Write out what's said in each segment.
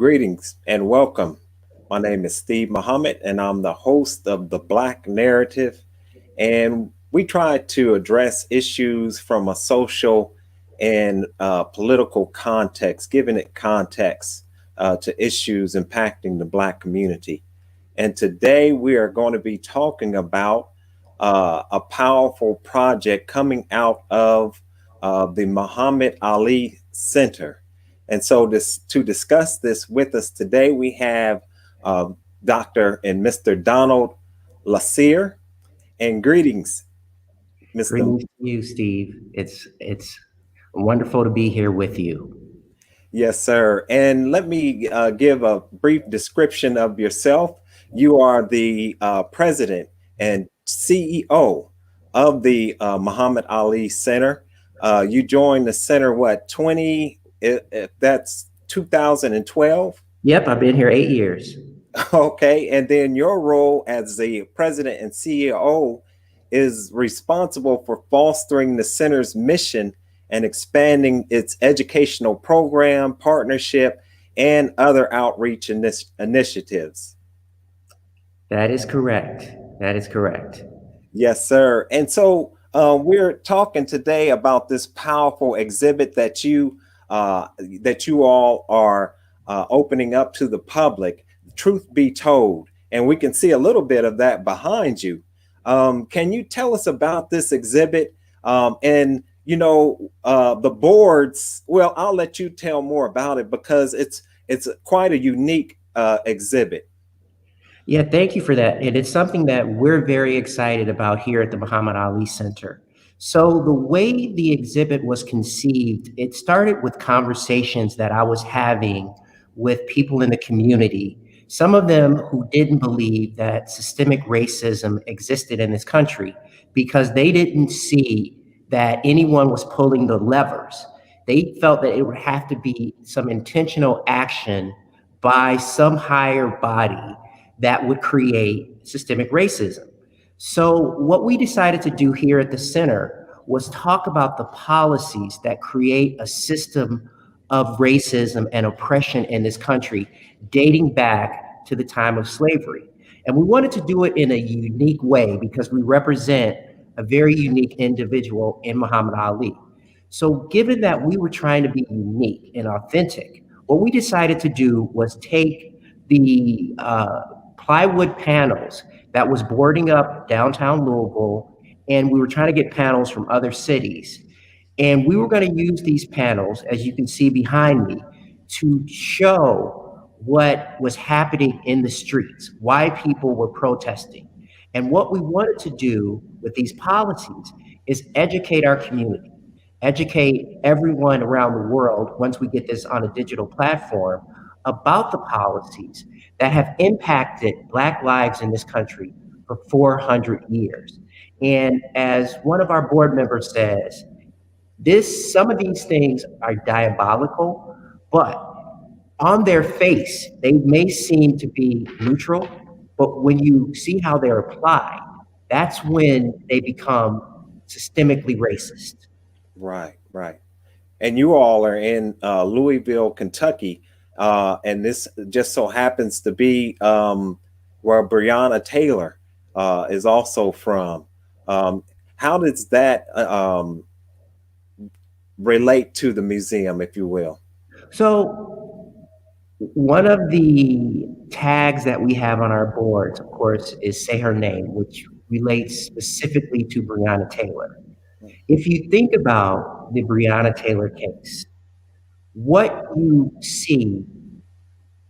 Greetings and welcome. My name is Steve Muhammad, and I'm the host of the Black Narrative. And we try to address issues from a social and political context, giving it context to issues impacting the Black community. And today we are going to be talking about a powerful project coming out of the Muhammad Ali Center. And so, to discuss this with us today, we have uh, Dr. and Mr. Donald Lassier. And greetings, Mr. Greetings to you, Steve. It's wonderful to be here with you. Yes, sir. And let me give a brief description of yourself. You are the president and CEO of the Muhammad Ali Center. You joined the center, what, if that's 2012? Yep, I've been here 8 years. Okay. And then your role as the president and CEO is responsible for fostering the center's mission and expanding its educational program, partnership, and other outreach initiatives. That is correct. That is correct. Yes, sir. And so we're talking today about this powerful exhibit that you all are opening up to the public. Truth be told, and we can see a little bit of that behind you. Can you tell us about this exhibit? And the boards. Well, I'll let you tell more about it because it's quite a unique exhibit. Yeah, thank you for that. And it's something that we're very excited about here at the Muhammad Ali Center. So the way the exhibit was conceived, it started with conversations that I was having with people in the community. Some of them who didn't believe that systemic racism existed in this country because they didn't see that anyone was pulling the levers. They felt that it would have to be some intentional action by some higher body that would create systemic racism. So, what we decided to do here at the center was talk about the policies that create a system of racism and oppression in this country dating back to the time of slavery. And we wanted to do it in a unique way because we represent a very unique individual in Muhammad Ali. So, given that we were trying to be unique and authentic, what we decided to do was take the plywood panels that was boarding up downtown Louisville, and we were trying to get panels from other cities. And we were going to use these panels, as you can see behind me, to show what was happening in the streets, why people were protesting. And what we wanted to do with these policies is educate our community, educate everyone around the world once we get this on a digital platform about the policies that have impacted Black lives in this country for 400 years. And as one of our board members says, some of these things are diabolical, but on their face, they may seem to be neutral, but when you see how they're applied, that's when they become systemically racist. Right, right. And you all are in Louisville, Kentucky, and this just so happens to be where Breonna Taylor is also from. Um, how does that relate to the museum, if you will? So, one of the tags that we have on our boards, of course, is Say Her Name, which relates specifically to Breonna Taylor. If you think about the Breonna Taylor case, what you see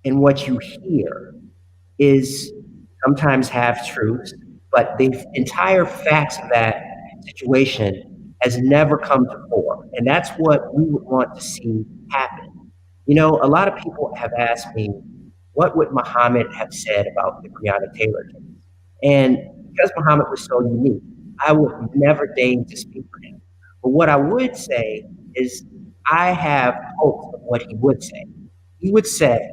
and what you hear is sometimes half truths, but the entire facts of that situation has never come to fore. And that's what we would want to see happen. You know, a lot of people have asked me, what would Muhammad have said about the Breonna Taylor case? And because Muhammad was so unique, I would never deign to speak for him. But what I would say is I have hopes of what he would say. He would say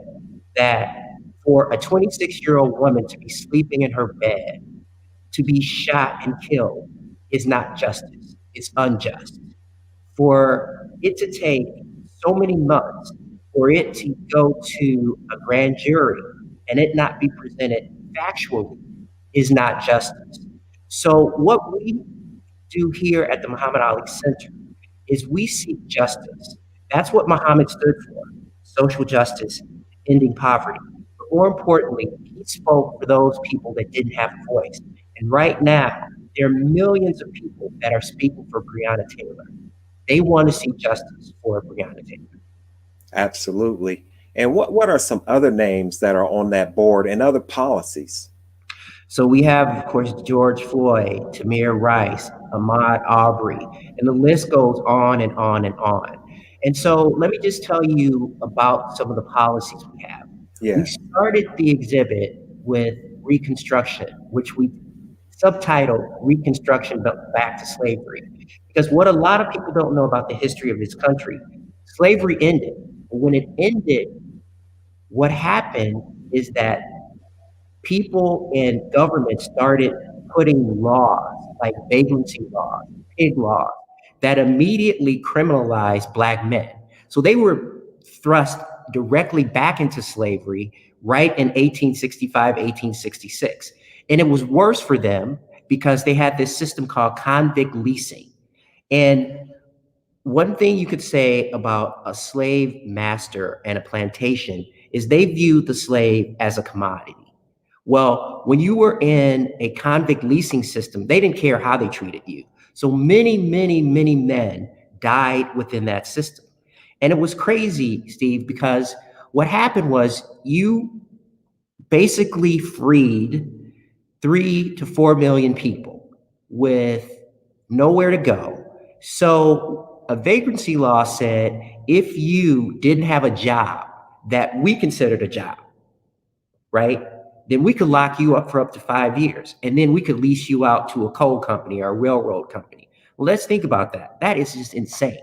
that for a 26-year-old woman to be sleeping in her bed, to be shot and killed, is not justice, it's unjust. For it to take so many months for it to go to a grand jury and it not be presented factually is not justice. So what we do here at the Muhammad Ali Center is we seek justice. That's what Muhammad stood for: social justice, ending poverty. But more importantly, he spoke for those people that didn't have a voice. And right now, there are millions of people that are speaking for Breonna Taylor. They want to see justice for Breonna Taylor. Absolutely. And what are some other names that are on that board and other policies? So we have, of course, George Floyd, Tamir Rice, Ahmaud Arbery, and the list goes on and on and on. And so let me just tell you about some of the policies we have. We Yeah. started the exhibit with Reconstruction, which we subtitled Reconstruction Back to Slavery. Because what a lot of people don't know about the history of this country, slavery ended. When it ended, what happened is that people and government started putting laws like vagrancy laws, pig laws, that immediately criminalized Black men. So they were thrust directly back into slavery right in 1865, 1866. And it was worse for them because they had this system called convict leasing. And one thing you could say about a slave master and a plantation is they viewed the slave as a commodity. Well, when you were in a convict leasing system, they didn't care how they treated you. So many, many, many men died within that system. And it was crazy, Steve, because what happened was you basically freed 3 to 4 million people with nowhere to go. So a vagrancy law said if you didn't have a job that we considered a job, right? Then we could lock you up for up to 5 years. And then we could lease you out to a coal company or a railroad company. Well, let's think about that. That is just insane,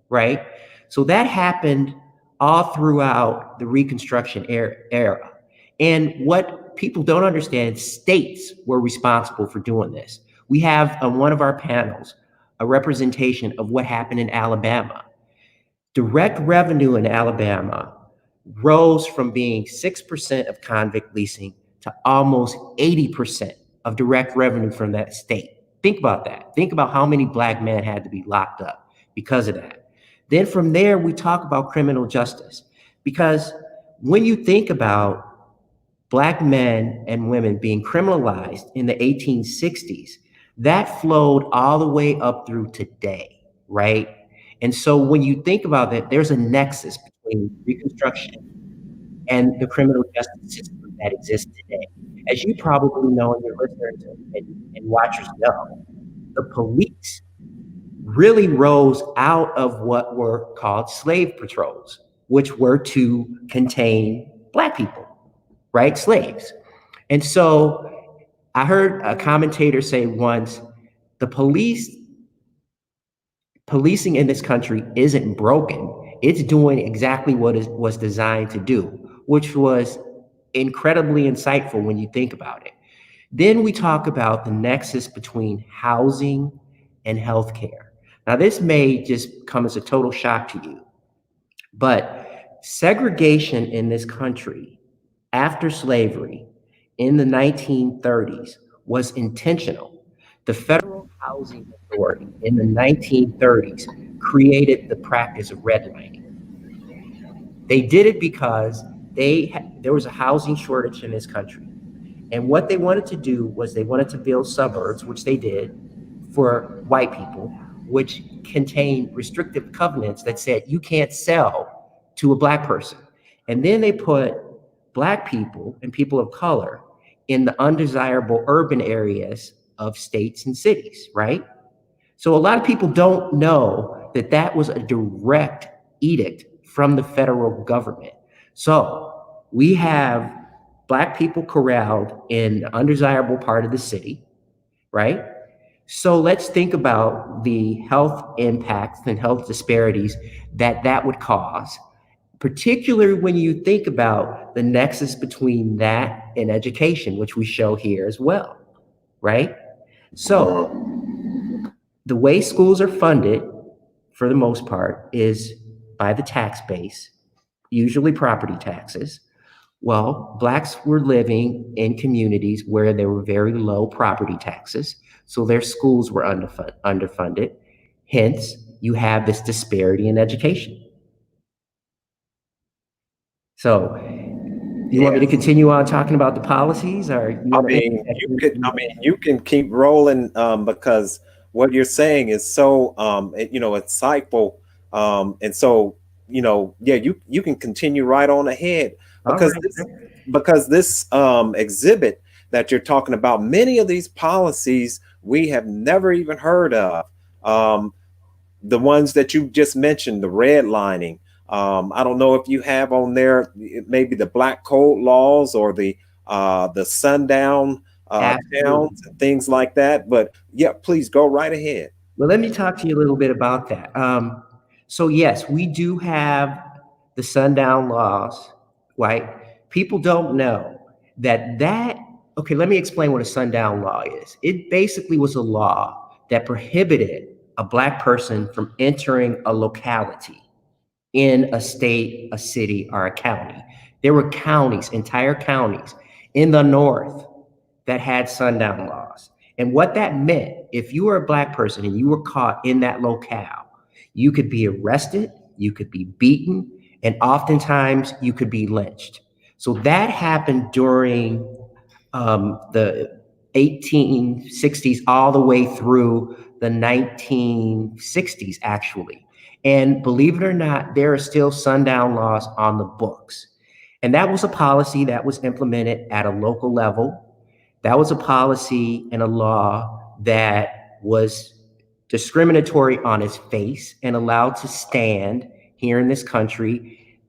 right? So that happened all throughout the Reconstruction era. And what people don't understand, states were responsible for doing this. We have on one of our panels a representation of what happened in Alabama. Direct revenue in Alabama rose from being 6% of convict leasing to almost 80% of direct revenue from that state. Think about that. Think about how many Black men had to be locked up because of that. Then from there, we talk about criminal justice, because when you think about Black men and women being criminalized in the 1860s, that flowed all the way up through today, right? And so when you think about that, there's a nexus between Reconstruction and the criminal justice system that exists today. As you probably know, and your listeners and watchers know, the police really rose out of what were called slave patrols, which were to contain Black people, right? Slaves. And so I heard a commentator say once, the policing in this country isn't broken. It's doing exactly what it was designed to do, which was incredibly insightful when you think about it. Then we talk about the nexus between housing and healthcare. Now, this may just come as a total shock to you, but segregation in this country after slavery in the 1930s was intentional. The Federal Housing Authority in the 1930s created the practice of redlining. They did it because there was a housing shortage in this country. And what they wanted to do was they wanted to build suburbs, which they did for white people, which contained restrictive covenants that said you can't sell to a Black person. And then they put Black people and people of color in the undesirable urban areas of states and cities, right? So a lot of people don't know that that was a direct edict from the federal government. So we have Black people corralled in the undesirable part of the city, right? So let's think about the health impacts and health disparities that would cause, particularly when you think about the nexus between that and education, which we show here as well, right? So the way schools are funded, for the most part, is by the tax base. usually property taxes. Well, blacks were living in communities where there were very low property taxes, so their schools were underfunded. Hence, you have this disparity in education. So, you want me to Yes. continue on talking about the policies, or you I want to mean, you could. I mean, you can keep rolling because what you're saying is so insightful. And so yeah, you can continue right on ahead All because right. this exhibit that you're talking about, many of these policies we have never even heard of. Um, the ones that you just mentioned, the redlining. I don't know if you have on there maybe the black code laws or the sundown Absolutely. towns and things like that. But yeah, please go right ahead. Well, let me talk to you a little bit about that. So yes, we do have the sundown laws, right? People don't know that. Okay, let me explain what a sundown law is. It basically was a law that prohibited a black person from entering a locality in a state, a city, or a county. There were counties, entire counties in the north that had sundown laws. And what that meant, if you were a black person and you were caught in that locale, you could be arrested, you could be beaten, and oftentimes you could be lynched. So that happened during the 1860s all the way through the 1960s, actually. And believe it or not, there are still sundown laws on the books. And that was a policy that was implemented at a local level. That was a policy and a law that was discriminatory on its face and allowed to stand here in this country,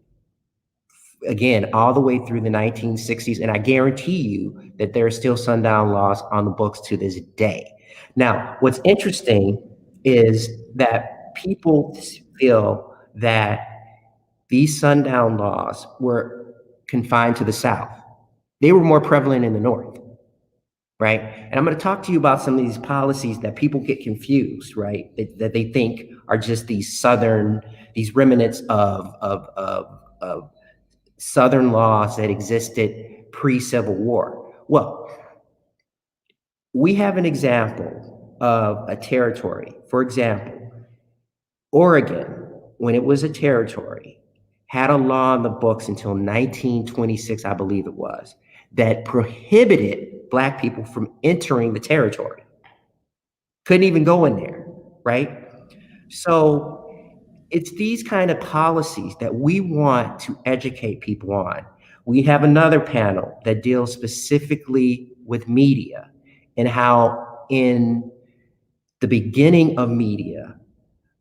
again, all the way through the 1960s. And I guarantee you that there are still sundown laws on the books to this day. Now, what's interesting is that people feel that these sundown laws were confined to the South. They were more prevalent in the North, right? And I'm going to talk to you about some of these policies that people get confused, right? That they think are just these remnants of Southern laws that existed pre-Civil War. Well, we have an example of a territory. For example, Oregon, when it was a territory, had a law on the books until 1926, I believe it was, that prohibited black people from entering the territory. Couldn't even go in there, right? So it's these kind of policies that we want to educate people on. We have another panel that deals specifically with media and how in the beginning of media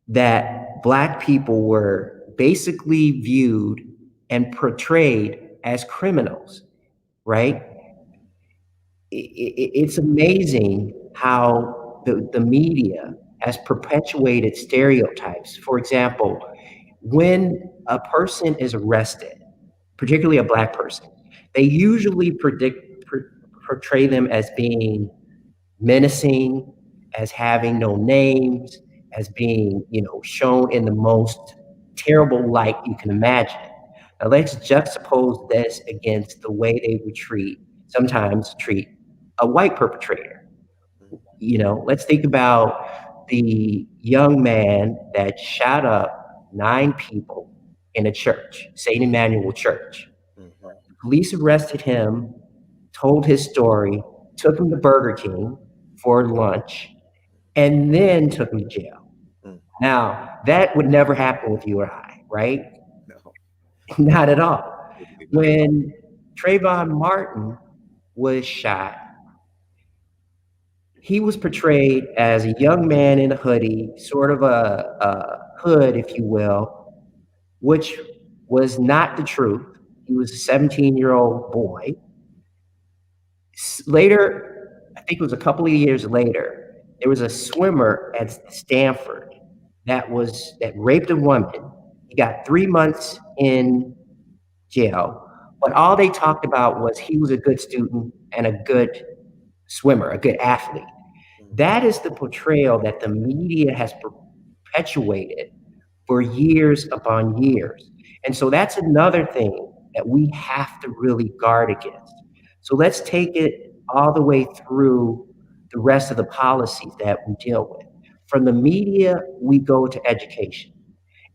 that black people were basically viewed and portrayed as criminals, right? It's amazing how the media has perpetuated stereotypes. For example, when a person is arrested, particularly a black person, they usually portray them as being menacing, as having no names, as being, shown in the most terrible light you can imagine. Now let's juxtapose this against the way they would sometimes treat a white perpetrator. Let's think about the young man that shot up 9 people in a church, St. Emmanuel Church. Mhm. The police arrested him, told his story, took him to Burger King for lunch, and then took him to jail. Mm. Now, that would never happen with you or I, right? No, Not at all. absolutely not. When Trayvon Martin was shot, he was portrayed as a young man in a hoodie, sort of a hood, if you will, which was not the truth. He was a 17-year-old boy. Later, I think it was a couple of years later, there was a swimmer at Stanford that raped a woman. He got 3 months in jail, but all they talked about was he was a good student and a good swimmer, a good athlete. Mm. That is the portrayal that the media has perpetuated for years upon years. And so that's another thing that we have to really guard against. So let's take it all the way through the rest of the policies that we deal with. From the media, we go to education.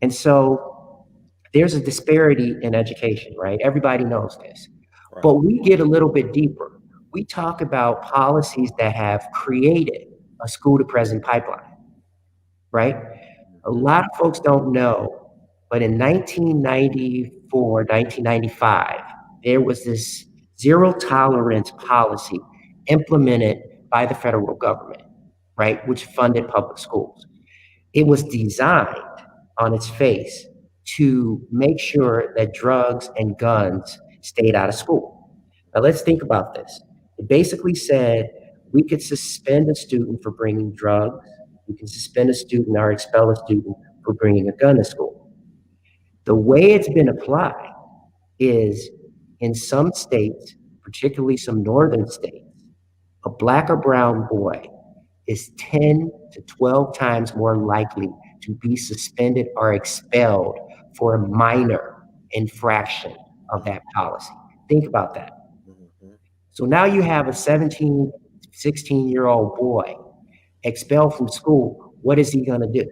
And so there's a disparity in education, right? Everybody knows this. Right. But we get a little bit deeper. We talk about policies that have created a school to prison pipeline, right? A Mhm. lot of folks don't know, but in 1994, 1995, there was this zero tolerance policy implemented by the federal government, right, which funded public schools. It was designed on its face to make sure that drugs and guns stayed out of school. Now, let's think about this. It basically said we could suspend a student for bringing drugs, we can suspend a student or expel a student for bringing a gun to school. The way it's been applied is in some states, particularly some northern states, a black or brown boy is 10 to 12 times more likely to be suspended or expelled for a minor infraction of that policy. Think about that. Mhm. So now you have a 17, 16-year-old boy expelled from school. What is he going to do?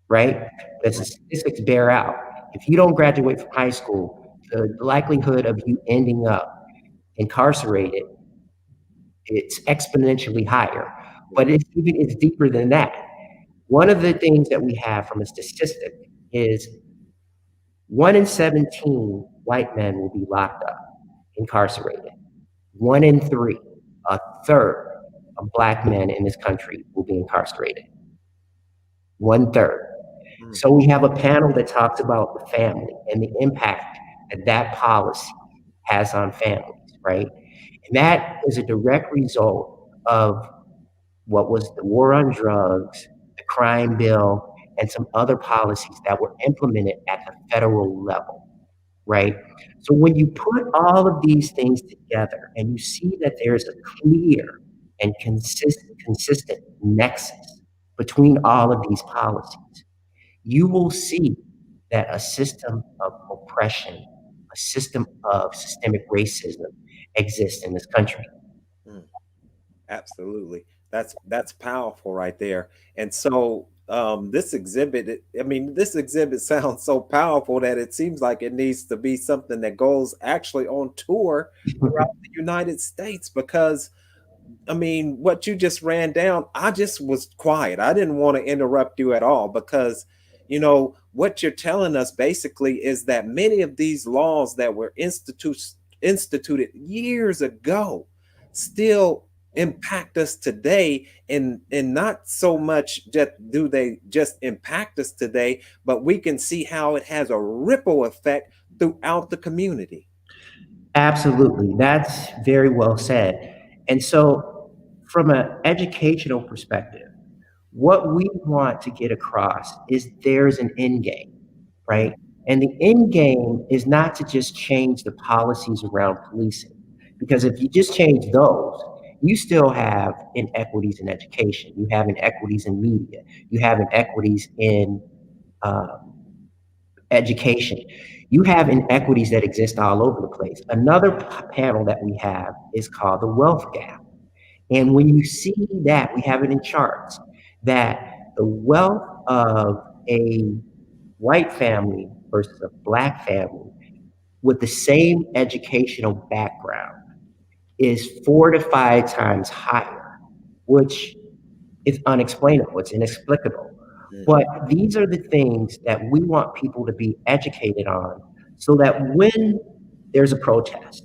Right? Because the statistics bear out. If you don't graduate from high school, the likelihood of you ending up incarcerated, it's exponentially higher. But it's deeper than that. One of the things that we have from a statistic is 1 in 17 white men will be locked up, incarcerated. 1 in 3, a third of black men in this country will be incarcerated. 1/3. Mhm. So we have a panel that talks about the family and the impact that that policy has on families, right? And that is a direct result of what was the war on drugs, the crime bill, and some other policies that were implemented at the federal level, right? So when you put all of these things together and you see that there's a clear and consistent nexus between all of these policies, you will see that a system of oppression, a system of systemic racism exists in this country. Mm. Absolutely. That's powerful right there. And so this exhibit, I mean, this exhibit sounds so powerful that it seems like it needs to be something that goes actually on tour throughout the United States because I mean, what you just ran down, I just was quiet. I didn't want to interrupt you at all because, what you're telling us basically is that many of these laws that were instituted years ago still impact us today and not so much just do they just impact us today, but we can see how it has a ripple effect throughout the community. Absolutely. That's very well said. And so, from an educational perspective, what we want to get across is there's an end game, Mm, right? And the end game is not to just change the policies around policing, because if you just change those, you still have inequities in education, you have inequities in media, you have inequities in uh, education. You have inequities that exist all over the place. Another panel that we have is called the wealth gap. And when you see that, we have it in charts, that the wealth of a white family versus a black family with the same educational background is 4 to 5 times higher, which is unexplainable, it's inexplicable. But mhm, these are the things that we want people to be educated on so that when there's a protest,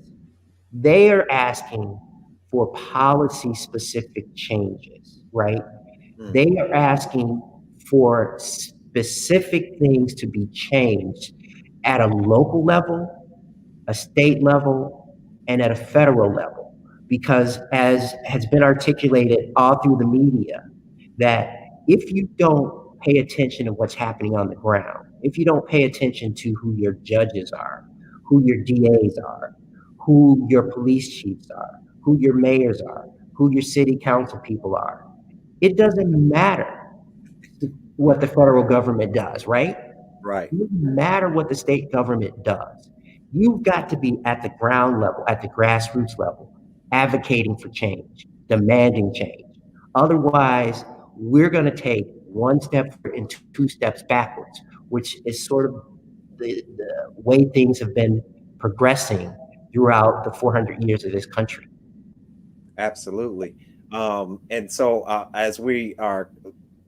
they are asking for policy specific changes, right? mm, They are asking for specific things to be changed at a local level, a state level, and at a federal level. Because as has been articulated all through the media, that if you don't pay attention to what's happening on the ground, if you don't pay attention to who your judges are, who your DAs are, who your police chiefs are, who your mayors are, who your city council people are, it doesn't matter what the federal government does, right? Right. It doesn't matter what the state government does. You've got to be at the ground level, at the grassroots level, advocating for change, demanding change. Otherwise, we're going to take one step forward and two steps backwards, which is sort of the way things have been progressing throughout the 400 years of this country. Absolutely. And so, as we are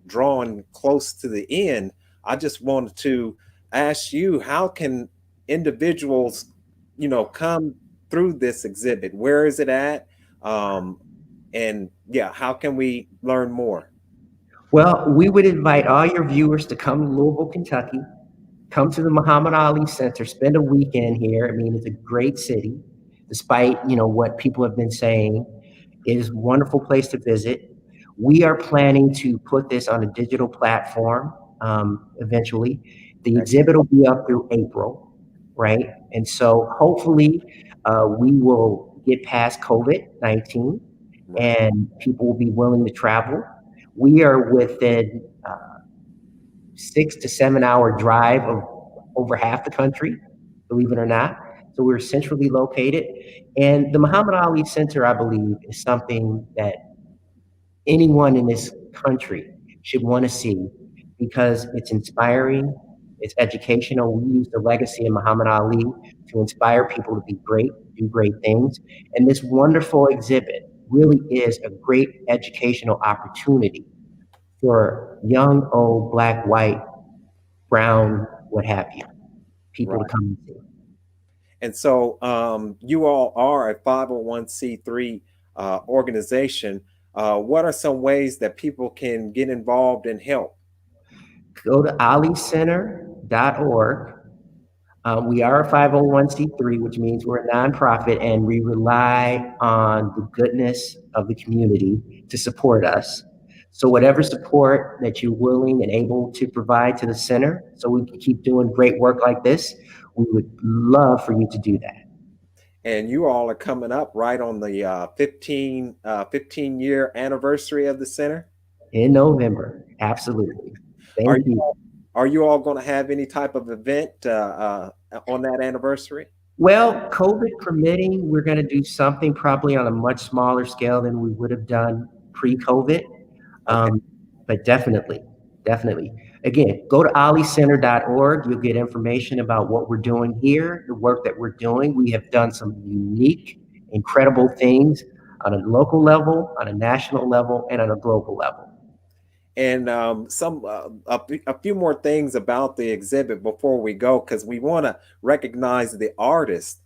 drawing close to the end, I just wanted to ask you, how can individuals, come through this exhibit? Where is it at? Um, and yeah, how can we learn more? Well, we would invite all your viewers to come to Louisville, Kentucky, come to the Muhammad Ali Center, spend a weekend here. I mean, it's a great city, despite what people have been saying. It is a wonderful place to visit. We are planning to put this on a digital platform eventually. The exhibit will be up through April, right? And so hopefully we will get past COVID-19 Right. and people will be willing to travel. We are within 6 to 7 hour drive of over half the country, believe it or not. So we're centrally located. And the Muhammad Ali Center, I believe, is something that anyone in this country should want to see because it's inspiring, it's educational. We use the legacy of Muhammad Ali to inspire people to be great, do great things. And this wonderful exhibit really is a great educational opportunity for young, old, black, white, brown, what have you, people to Right. come and see. And so, you all are a 501c3 organization. What are some ways that people can get involved and help? Go to alicenter.org. We are a 501c3, which means we're a nonprofit and we rely on the goodness of the community to support us. So, whatever support that you're willing and able to provide to the center so we can keep doing great work like this, we would love for you to do that. And you all are coming up right on the 15-year anniversary of the center. In November. Absolutely. Are Thank you you. all, are you all going to have any type of event on that anniversary? Well, COVID permitting, we're going to do something probably on a much smaller scale than we would have done pre-COVID. Okay, Um, but definitely, definitely. Again, go to olicenter.org. You'll get information about what we're doing here, the work that we're doing. We have done some unique, incredible things on a local level, on a national level, and on a global level. and a few more things about the exhibit before we go, because we want to recognize the artist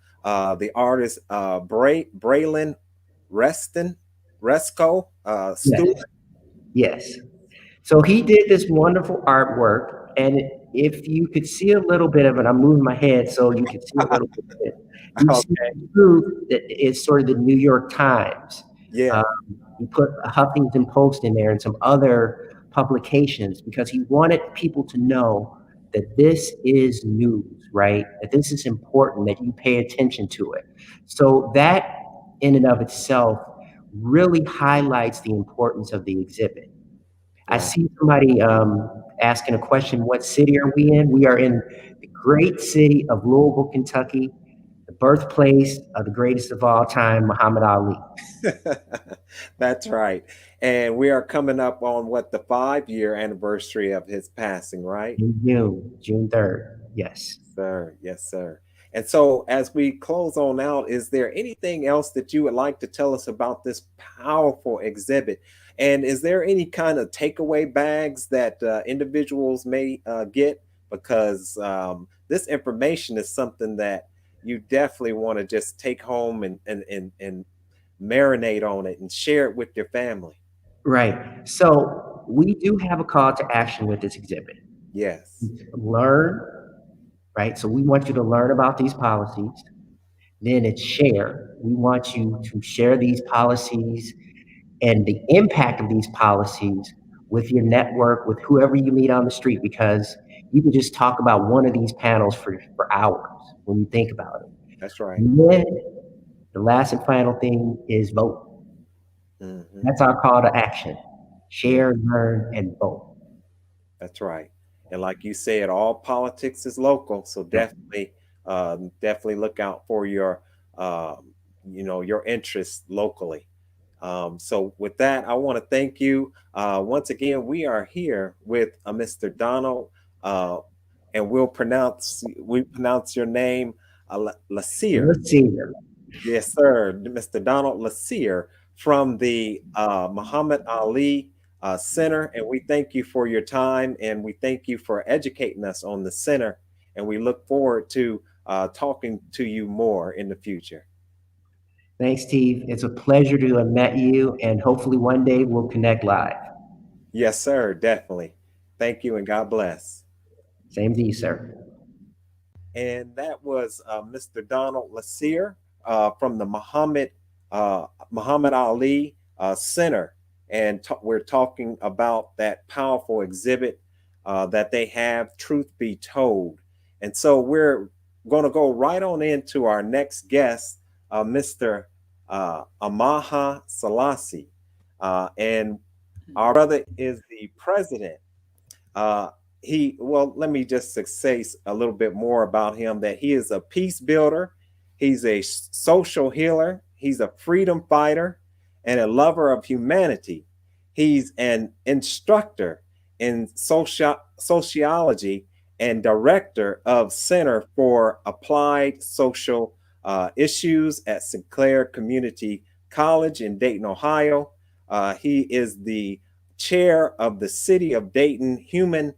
Braylon Reston Resco Yes, Stewart. yes. So he did this wonderful artwork, and if you could see a little bit of it, I'm moving my head so you can see a little bit of it. You see Okay, the truth that is sort of the New York Times. yeah, Um, he put a Huffington Post in there and some other publications because he wanted people to know that this is news, right? That this is important, that you pay attention to it. So that in and of itself really highlights the importance of the exhibit. I right. see somebody asking a question, what city are we in? We are in the great city of Louisville, Kentucky, the birthplace of the greatest of all time, Muhammad Ali. That's right. And we are coming up on what, the 5-year anniversary of his passing, right? In June, June 3rd. Yes. Sir, yes, sir. And so, as we close on out, is there anything else that you would like to tell us about this powerful exhibit? And is there any kind of takeaway bags that individuals may get? Because this information is something that you definitely want to just take home and marinate on it and share it with your family. Right. So we do have a call to action with this exhibit. Yes, Learn, right? So we want you to learn about these policies. Then it's share. We want you to share these policies and the impact of these policies with your network, with whoever you meet on the street, because you can just talk about one of these panels for hours when you think about it. that's right. And then the last and final thing is vote. Hmm. That's our call to action. Yeah, Share, learn, and vote. that's right. And like you said, all politics is local. So definitely look out for your, your interests locally. So with that, I want to thank you. Once again, we are here with Mr. Donald, uh, and we pronounce your name Lasir. Let's see here. Yes, sir. Mr. Donald Lasir from the Muhammad Ali Center. And we thank you for your time and we thank you for educating us on the center. And we look forward to talking to you more in the future. Thanks, Steve. It's a pleasure to have met you, and hopefully one day we'll connect live. Yes, sir. Definitely. Thank you and God bless. Same to you, sir. And that was Mr. Donald Lasir from the Muhammad Ali Center, and we're talking about that powerful exhibit that they have, Truth Be Told. And so we're going to go right on into our next guest, Mr. Amaha Selassie, and our brother is the president uh, let me just say a little bit more about him, that he is a peace builder, he's a social healer, he's a freedom fighter, and a lover of humanity. He's an instructor in sociology and director of Center for Applied Social Issues at Sinclair Community College in Dayton, Ohio. He is the chair of the City of Dayton Human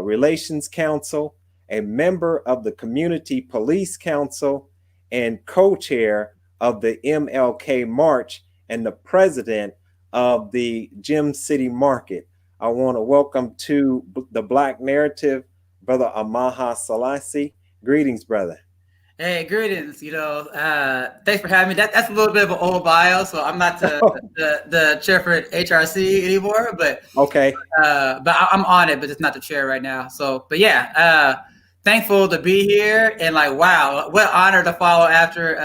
Relations Council, a member of the Community Police Council, and co-chair of the MLK March, and the president of the Gem City Market. I want to welcome to the Black Narrative, Brother Amaha Selassie. Greetings, brother. Hey, greetings. Thanks for having me. That's a little bit of an old bio, so I'm not the chair for HRC anymore, but okay. But I'm on it, but it's not the chair right now. So, but yeah, thankful to be here, and like, wow, what honor to follow after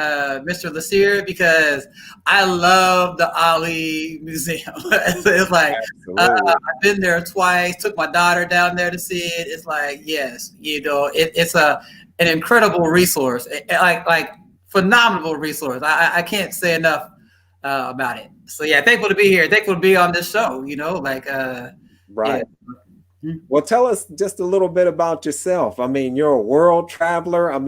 Mr. Lasir, because I love the Ali Museum. It's like I've been there twice. Took my daughter down there to see it. It's like, yes, it's an incredible resource, like phenomenal resource. I can't say enough about it. So yeah, thankful to be here. Thankful to be on this show. Right. Yeah. Well, tell us just a little bit about yourself. I mean, you're a world traveler. I'm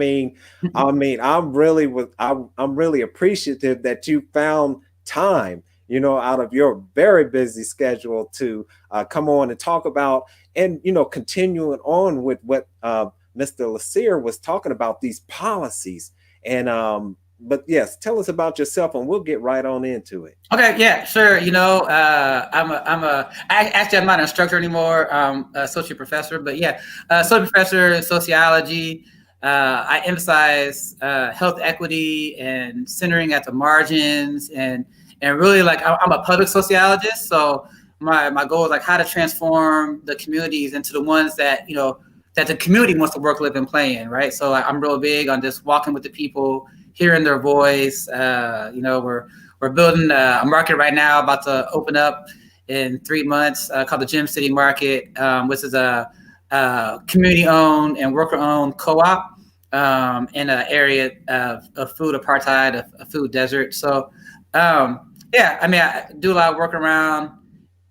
really appreciative that you found time, out of your very busy schedule to come on and talk about, and continuing on with what Mr. Lasir was talking about, these policies. And but yes, tell us about yourself and we'll get right on into it. Okay, yeah, sure. I'm not an instructor anymore. I'm an associate professor, but yeah, associate professor in sociology. I emphasize health equity and centering at the margins, and really, like, I'm a public sociologist. So my goal is like how to transform the communities into the ones that that the community wants to work, live, and play in, right? So I'm real big on just walking with the people, hearing their voice. We're building a market right now, about to open up in 3 months, called the Gem City Market, which is a community-owned and worker-owned co-op in an area of food apartheid, a food desert. So I do a lot of work around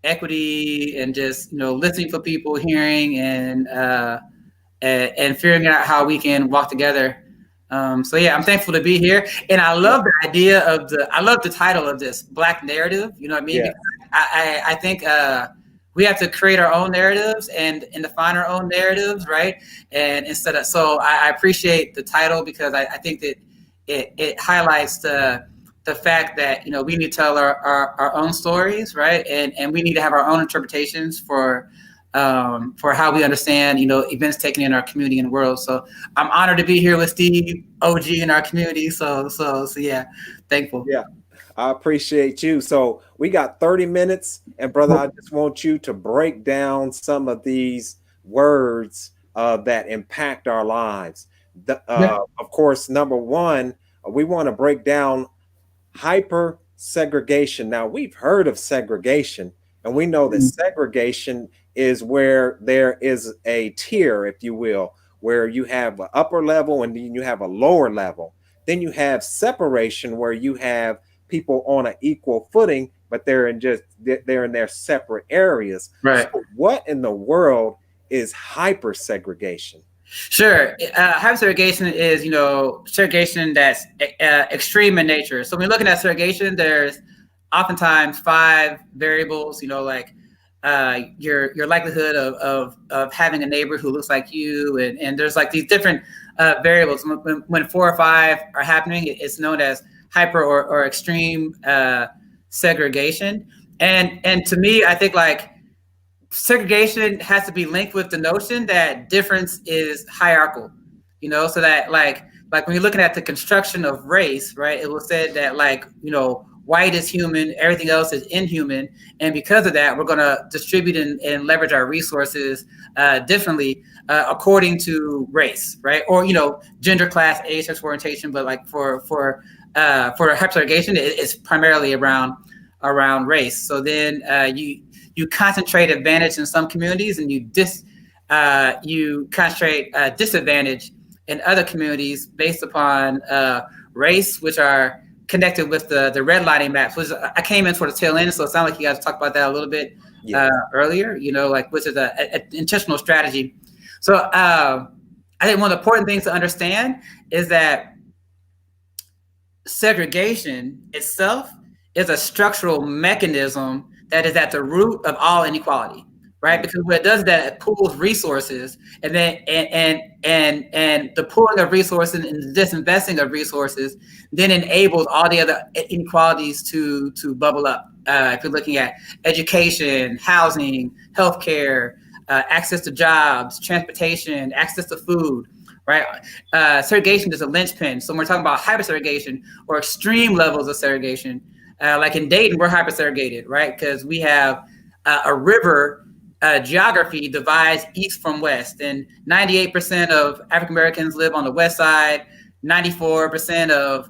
equity and just listening for people, hearing, and figuring out how we can walk together. I'm thankful to be here, and I love the idea of I love the title of this, Black Narrative. You know what I mean? Yeah. I think we have to create our own narratives and define our own narratives, right? And so I appreciate the title, because I think that it highlights the fact that we need to tell our own stories, right? And we need to have our own interpretations for how we understand, events taken in our community and world. So I'm honored to be here with Steve, OG in our community. So yeah, thankful. Yeah, I appreciate you. So we got 30 minutes, and brother, I just want you to break down some of these words that impact our lives. Of course, number one, we want to break down hyper segregation. Now, we've heard of segregation, and we know that segregation is where there is a tier, if you will, where you have an upper level and then you have a lower level. Then you have separation where you have people on an equal footing, but they're in their separate areas. Right. So what in the world is hyper segregation? Sure. Hypersegregation is, segregation that's extreme in nature. So when you're looking at segregation, there's oftentimes 5 variables, like your likelihood of having a neighbor who looks like you. And there's like these different variables. When 4 or 5 are happening, it's known as hyper or extreme segregation. And to me, I think like segregation has to be linked with the notion that difference is hierarchical, so that like when you're looking at the construction of race, right, it was said that white is human, everything else is inhuman. And because of that, we're going to distribute and leverage our resources differently according to race, right? Or, gender, class, age, sexual orientation. But like for hypersegregation, it's primarily around race. So then you concentrate advantage in some communities, and you concentrate disadvantage in other communities based upon race, which are connected with the redlining maps, which I came in for the tail end. So it sounds like you guys talked about that a little bit earlier, which is an intentional strategy. So I think one of the important things to understand is that segregation itself is a structural mechanism that is at the root of all inequality, right? Because what it does is that it pools resources, and then and the pooling of resources and the disinvesting of resources then enables all the other inequalities to bubble up. If you're looking at education, housing, healthcare, access to jobs, transportation, access to food, right? Segregation is a linchpin. So when we're talking about hypersegregation or extreme levels of segregation, like in Dayton, we're hyper-segregated, right? Because we have a river geography divides east from west, and 98% of African Americans live on the west side, 94% of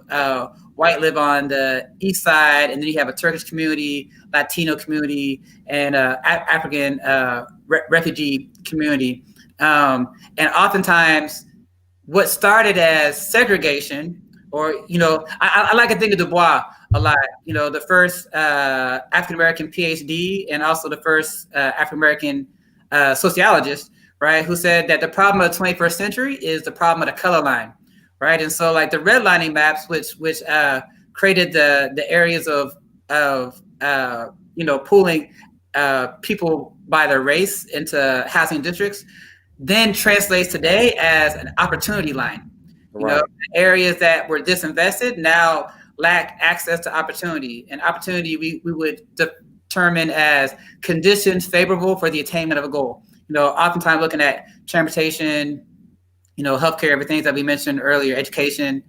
white live on the east side, and then you have a Turkish community, Latino community, and African refugee community. And oftentimes, what started as segregation, or I like to think of Du Bois a lot. The first African American PhD, and also the first African American sociologist, right, who said that the problem of the 21st century is the problem of the color line, right? And so like the redlining maps, which created the areas of pooling people by their race into housing districts, then translates today as an opportunity line. Right. Areas that were disinvested now lack access to opportunity, and opportunity we would determine as conditions favorable for the attainment of a goal. Oftentimes looking at transportation, healthcare, everything that we mentioned earlier, education.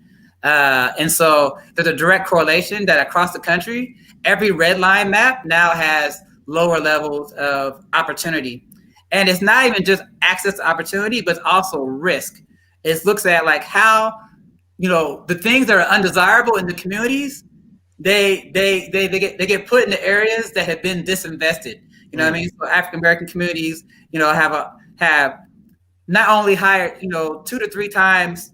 And so there's a direct correlation that across the country, every red line map now has lower levels of opportunity. And it's not even just access to opportunity, but it's also risk. It looks at like how, the things that are undesirable in the communities, they get put in the areas that have been disinvested. What I mean? So African American communities, have not only higher, 2 to 3 times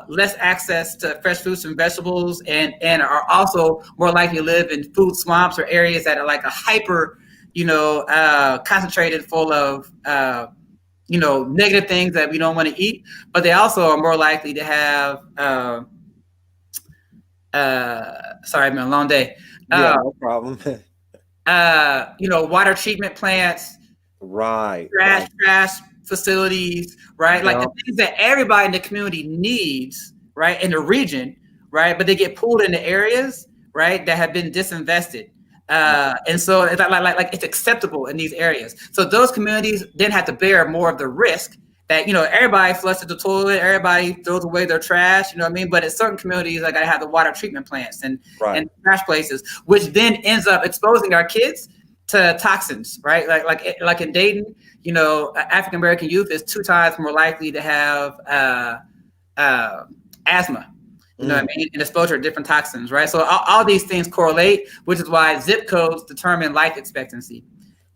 less access to fresh fruits and vegetables, and are also more likely to live in food swamps or areas that are like a hyper, concentrated full of negative things that we don't want to eat, but they also are more likely to have sorry, it's been a long day. No problem. Water treatment plants, Right. trash facilities, right? Like the things that everybody in the community needs, right, in the region, right? But they get pulled into areas, right, that have been disinvested. And so it's like it's acceptable in these areas. So those communities then have to bear more of the risk that, everybody flushes the toilet, everybody throws away their trash, But in certain communities, I gotta have the water treatment plants and trash places, which then ends up exposing our kids to toxins, right? Like in Dayton, African American youth is 2 times more likely to have asthma. What I mean? And exposure to different toxins, right? So all these things correlate, which is why zip codes determine life expectancy.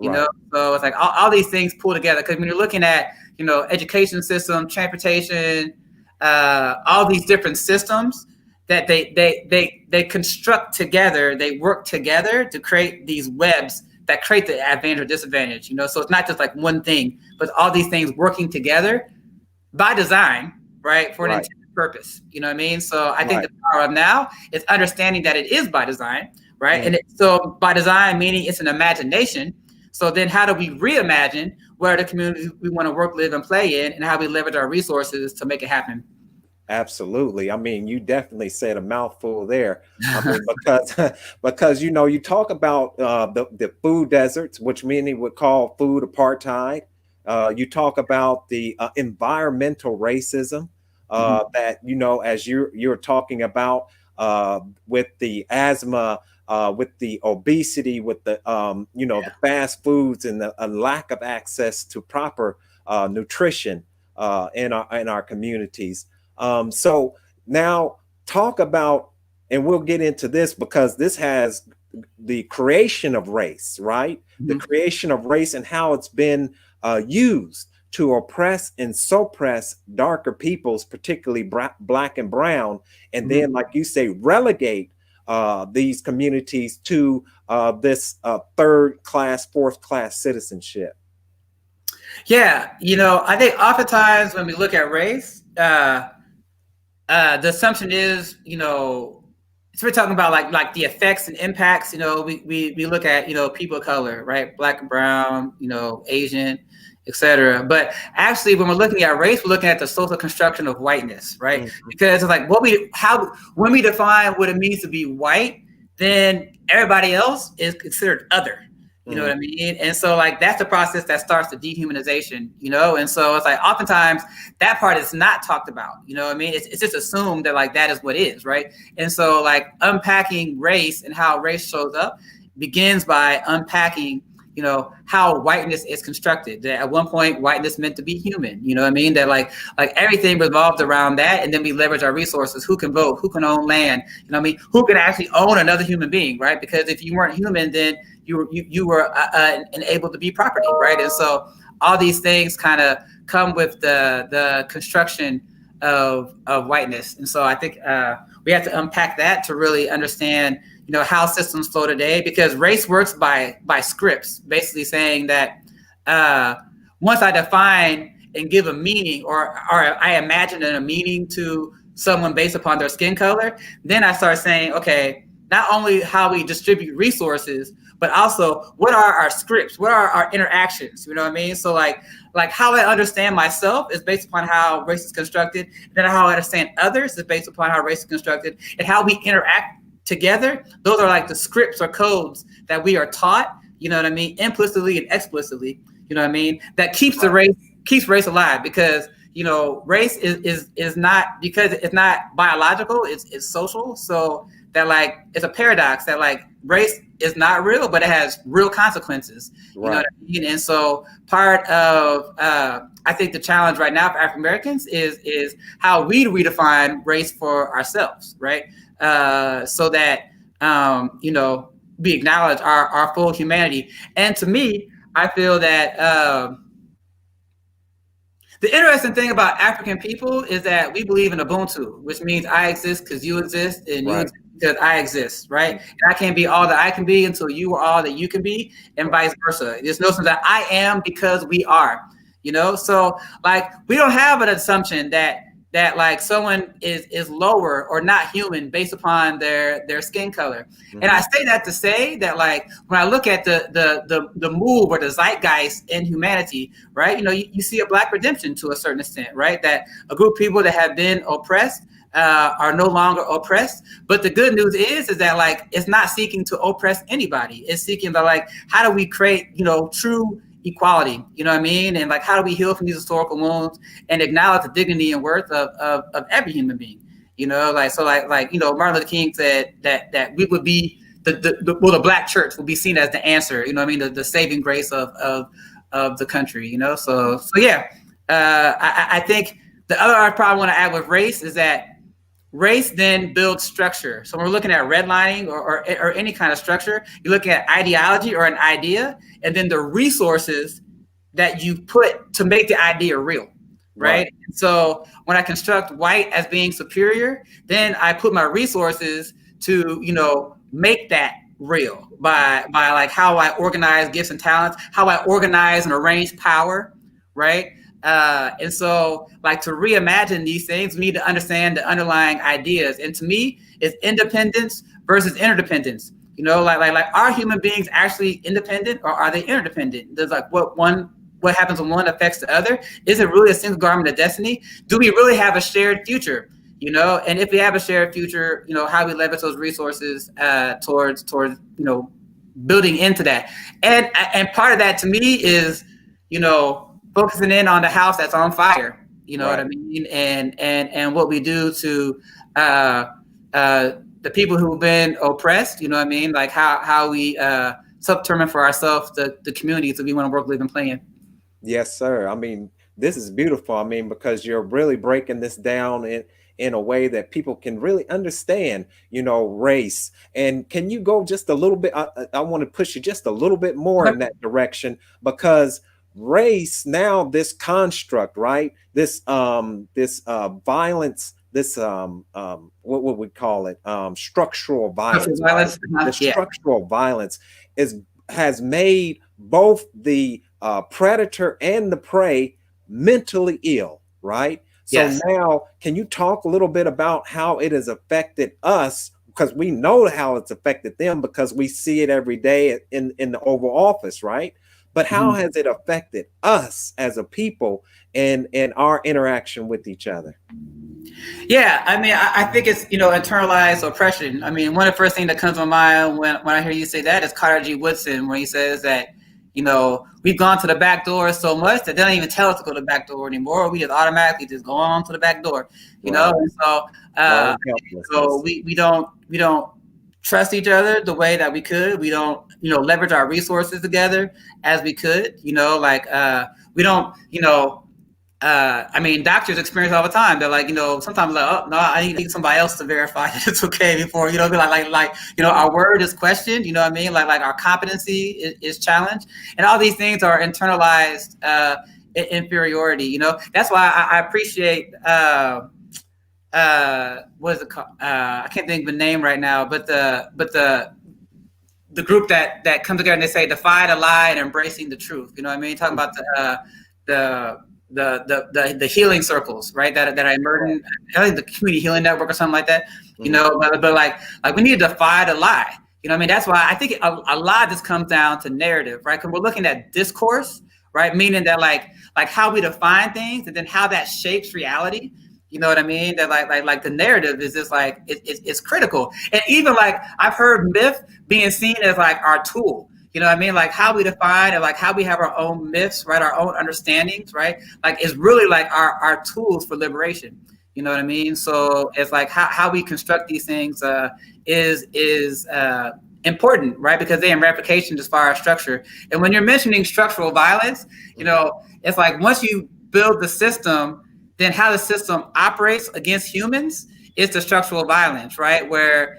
you Right. know? So it's like all these things pull together. Because when you're looking at, you know, education system, transportation, all these different systems that they construct together, they work together to create these webs that create the advantage or disadvantage, you know? So it's not just like one thing, but all these things working together by design, right, for an Right. intended purpose. You know what I mean? So I think Right. the power of now is understanding that it is by design, right? Mm. And so by design, meaning it's an imagination. So then how do we reimagine where the communities we want to work, live, and play in, and how we leverage our resources to make it happen? Absolutely. I mean, you definitely said a mouthful there. I mean, because you know, you talk about the food deserts, which many would call food apartheid. You talk about the environmental racism that, you know, as you're talking about with the asthma, with the obesity, with the you know, the fast foods and the lack of access to proper nutrition in our communities. So now talk about, and we'll get into this because this has the creation of race, right? The creation of race and how it's been used to oppress and suppress darker peoples, particularly black and brown, and then, like you say, relegate these communities to this third class, fourth class citizenship. Yeah, you know, I think oftentimes when we look at race, the assumption is, you know, so we're talking about like the effects and impacts. You know, we look at, you know, people of color, right, black and brown, you know, Asian, etc. But actually, when we're looking at race, we're looking at the social construction of whiteness, right? Because it's like when we define what it means to be white, then everybody else is considered other. You know what I mean? And so like that's the process that starts the dehumanization, you know? And so it's like oftentimes that part is not talked about, you know what I mean? It's just assumed that like that is what is, right? And so like unpacking race and how race shows up begins by unpacking, you know, how whiteness is constructed. That at one point whiteness meant to be human, you know what I mean? That like everything revolved around that, and then we leverage our resources. Who can vote? Who can own land? You know what I mean? Who can actually own another human being, right? Because if you weren't human, then you were enabled to be property, right? And so all these things kind of come with the construction of whiteness. And so I think we have to unpack that to really understand, you know, how systems flow today, because race works by scripts, basically saying that once I define and give a meaning, or I imagine a meaning to someone based upon their skin color, then I start saying, okay, not only how we distribute resources, but also what are our scripts? What are our interactions? You know what I mean? So like how I understand myself is based upon how race is constructed. Then how I understand others is based upon how race is constructed, and how we interact together. Those are like the scripts or codes that we are taught, you know what I mean, implicitly and explicitly, you know what I mean, that keeps race alive, because, you know, race is not, because it's not biological, it's social. So that like it's a paradox that like race is not real, but it has real consequences. You know what I mean? And so part of I think the challenge right now for African Americans is how we redefine race for ourselves, right? So that you know, we acknowledge our full humanity. And to me, I feel that the interesting thing about African people is that we believe in Ubuntu, which means I exist because you exist, and you exist because I exist, right? And I can't be all that I can be until you are all that you can be, and vice versa. There's no sense that I am because we are, you know? So like, we don't have an assumption that like someone is lower or not human based upon their skin color. And I say that to say that like, when I look at the move or the zeitgeist in humanity, right? You know, you see a Black redemption to a certain extent, right? That a group of people that have been oppressed are no longer oppressed. But the good news is that like, it's not seeking to oppress anybody. It's seeking to like, how do we create, you know, true equality, you know what I mean? And like, how do we heal from these historical wounds and acknowledge the dignity and worth of every human being, you know? Like, so like, you know, Martin Luther King said that we would be the Black church will be seen as the answer, you know what I mean? The saving grace of the country, you know? So yeah, I think the other problem I want to add with race is that Race then builds structure. So when we're looking at redlining or any kind of structure, you're looking at ideology or an idea, and then the resources that you put to make the idea real, right? So when I construct white as being superior, then I put my resources to, make that real by like how I organize gifts and talents, how I organize and arrange power, right? And so, like, to reimagine these things, we need to understand the underlying ideas. And to me, it's independence versus interdependence. Like are human beings actually independent, or are they interdependent? There's like what happens when one affects the other? Is it really a single garment of destiny? Do we really have a shared future? And if we have a shared future, how we leverage those resources towards building into that. And part of that to me is, focusing in on the house that's on fire, what I mean? And what we do to the people who've been oppressed, what I mean? Like how we self-determine for ourselves the communities that we want to work, live, and play in. Yes, sir. I mean, this is beautiful. I mean, because you're really breaking this down in a way that people can really understand, race. And can you go just a little bit? I want to push you just a little bit more in that direction, because race, now this construct, right? This violence, this what would we call it? Structural violence. The structural violence has made both the predator and the prey mentally ill, right? So now, can you talk a little bit about how it has affected us? Because we know how it's affected them, because we see it every day in the Oval Office, right? But how has it affected us as a people and our interaction with each other? Yeah, I mean, I think it's, internalized oppression. I mean, one of the first things that comes to my mind when I hear you say that is Carter G. Woodson, when he says that, we've gone to the back door so much that they don't even tell us to go to the back door anymore. We just automatically just go on to the back door, And so we don't trust each other the way that we could. We don't, leverage our resources together as we could. We don't, I mean, doctors experience all the time. They're like, sometimes like, oh no, I need somebody else to verify that it's okay before, be like, our word is questioned. You know what I mean? Like our competency is challenged, and all these things are internalized inferiority. That's why I appreciate. What is it called? I can't think of the name right now, but the group that comes together and they say defy the lie and embracing the truth. You know what I mean? Talking about the healing circles, right? That are emerging. I think the community healing network or something like that. But like we need to defy the lie. You know what I mean? That's why I think a lot of this comes down to narrative, right? Because we're looking at discourse, right? Meaning that like how we define things and then how that shapes reality. You know what I mean? That like the narrative is just like it's critical. And even like I've heard myth being seen as like our tool. You know what I mean? Like how we define and like how we have our own myths, right? Our own understandings, right? Like it's really like our tools for liberation. You know what I mean? So it's like how we construct these things is important, right? Because they have ramifications as far as structure. And when you're mentioning structural violence, it's like once you build the system, then how the system operates against humans is the structural violence, right? Where,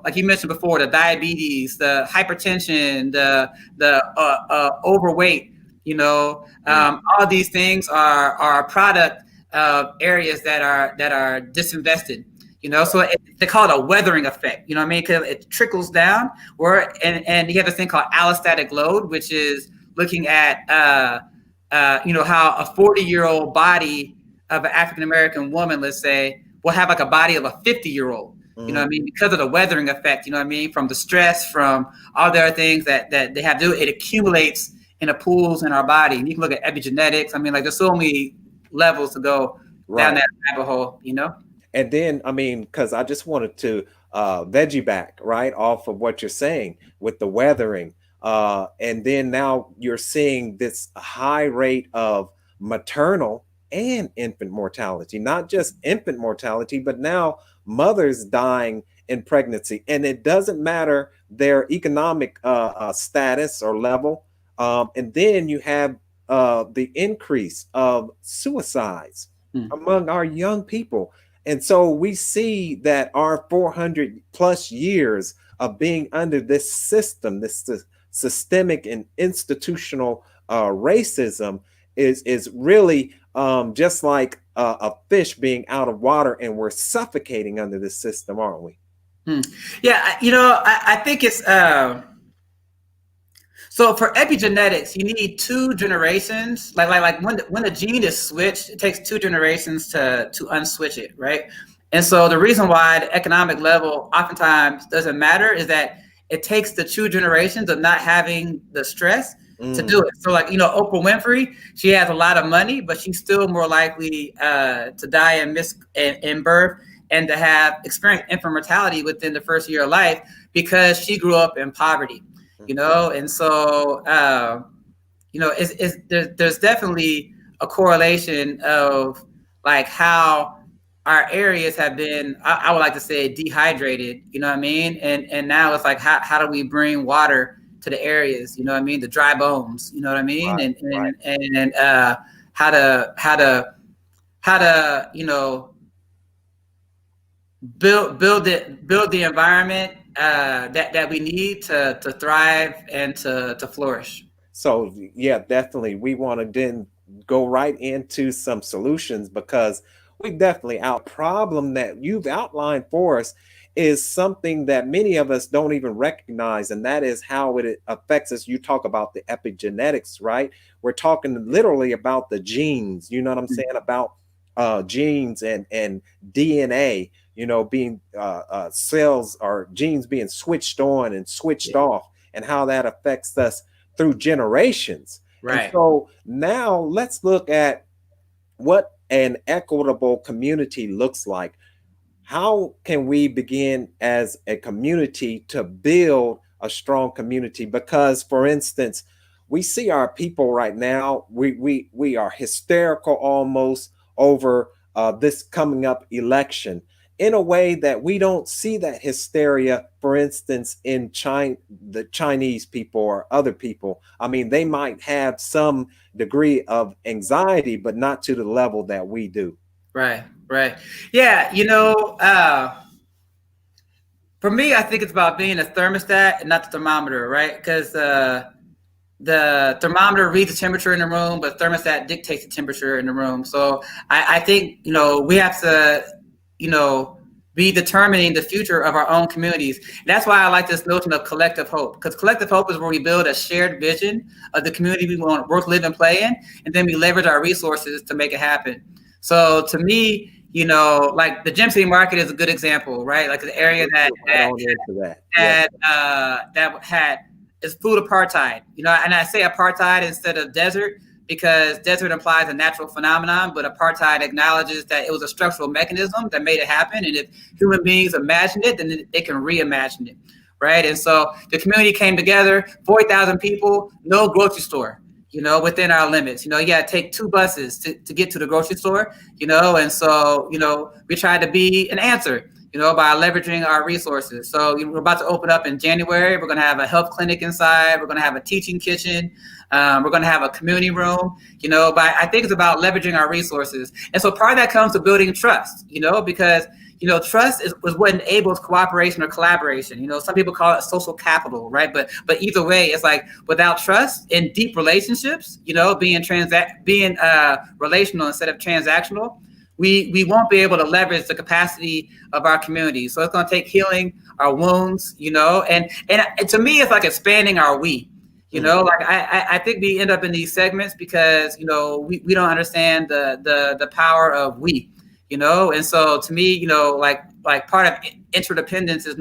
like you mentioned before, the diabetes, the hypertension, the overweight, all these things are a product of areas that are disinvested, so they call it a weathering effect, you know what I mean? Because it trickles down and you have this thing called allostatic load, which is looking at, how a 40-year-old body of an African-American woman, let's say, will have like a body of a 50-year-old, you know what I mean? Because of the weathering effect, you know what I mean? From the stress, from all the other things that they have to do, it accumulates in the pools in our body. And you can look at epigenetics. I mean, like there's so many levels to go down that rabbit hole, And then, I mean, because I just wanted to veggie back, right, off of what you're saying with the weathering. And then now you're seeing this high rate of maternal and infant mortality, not just infant mortality, but now mothers dying in pregnancy. And it doesn't matter their economic status or level. And then you have the increase of suicides among our young people. And so we see that our 400 plus years of being under this system, this systemic and institutional racism, is really just like a fish being out of water, and we're suffocating under this system, aren't we? Yeah, I think it's so for epigenetics, you need 2 generations. Like when the gene is switched, it takes 2 generations to unswitch it, right? And so the reason why the economic level oftentimes doesn't matter is that it takes the 2 generations of not having the stress to do it. So like, Oprah Winfrey, she has a lot of money, but she's still more likely to die in birth and to have experienced infant mortality within the first year of life because she grew up in poverty. And so, there's definitely a correlation of like how our areas have been, I would like to say, dehydrated, you know what I mean? And now it's like, how do we bring water to the areas, you know what I mean? The dry bones, you know what I mean? Right, And how to, build the environment that we need to thrive and to flourish. So yeah, definitely we want to then go right into some solutions, because we definitely our problem that you've outlined for us is something that many of us don't even recognize, and that is how it affects us. You talk about the epigenetics, right? We're talking literally about the genes, you know what I'm saying, about genes and DNA, being cells or genes being switched on and switched off, and how that affects us through generations. Right. And so now let's look at what an equitable community looks like. How can we begin as a community to build a strong community? Because, for instance, we see our people right now, we are hysterical almost over this coming up election, in a way that we don't see that hysteria, for instance, in China, the Chinese people or other people. I mean, they might have some degree of anxiety, but not to the level that we do. Right. Yeah, for me, I think it's about being a thermostat and not the thermometer, right? Because the thermometer reads the temperature in the room, but thermostat dictates the temperature in the room. So I think, we have to, be determining the future of our own communities. And that's why I like this notion of collective hope, because collective hope is where we build a shared vision of the community we want to work, live, and play in, and then we leverage our resources to make it happen. So to me, like the Gem City Market is a good example, right? Like the area that had is food apartheid, and I say apartheid instead of desert because desert implies a natural phenomenon, but apartheid acknowledges that it was a structural mechanism that made it happen. And if human beings imagined it, then they can reimagine it, right? And so the community came together, 40,000 people, no grocery store, within our limits. You got to take 2 buses to get to the grocery store, and so, we tried to be an answer, by leveraging our resources. So we're about to open up in January. We're going to have a health clinic inside. We're going to have a teaching kitchen. We're going to have a community room, but I think it's about leveraging our resources. And so part of that comes to building trust, because, trust is what enables cooperation or collaboration. Some people call it social capital, right? But either way, it's like without trust in deep relationships, being relational instead of transactional, we won't be able to leverage the capacity of our community. So it's going to take healing our wounds, and to me, it's like expanding our we. Like I think we end up in these segments because, we don't understand the power of we, and so to me, like part of interdependence is